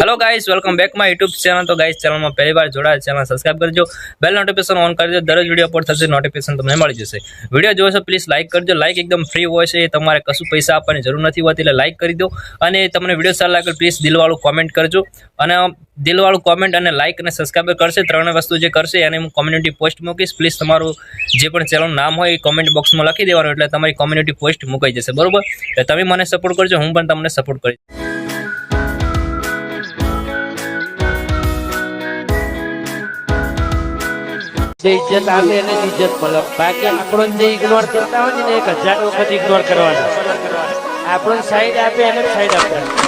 Hello guys, welcome back my YouTube channel. तो guys channel में पहली बार जोड़ा चैनल सब्सक्राइब करजो, बेल नोटिफिकेशन ऑन कर दो। दररोज वीडियो अपलोड थશે नोटिफिकेशन તમને મળી જશે। વિડિયો જોવો છો પ્લીઝ લાઈક કરજો। લાઈક એકદમ ફ્રી હોય છે, તમારે કશું પૈસા આપવાની જરૂર નથી હોતી, એટલે લાઈક કરી દો। અને તમને વિડિયો સારો લાગે પ્લીઝ દિલવાળું કોમેન્ટ કરજો। અને દિલવાળું કોમેન્ટ અને લાઈક અને સબસ્ક્રાઇબ કરશે, ત્રણ વસ્તુ જે કરશે એને હું કોમ્યુનિટી પોસ્ટ મૂકીશ। પ્લીઝ તમારું જે પણ ચેનલનું નામ હોય એ કોમેન્ટ બોક્સમાં લખી દેવાનું, એટલે તમારી કોમ્યુનિટી પોસ્ટ મુકાઈ જશે, બરોબર? એટલે તમે મને સપોર્ટ કરજો, હું પણ તમને સપોર્ટ કરીશ। इज्जत आवे ने इज्जत મળે બાકી આપણો જે ઇગ્નોર કરતા હોય ને 1000 વખત ઇગ્નોર કરવાનો આપણો સાઈડ આપે એને સાઈડ આપે।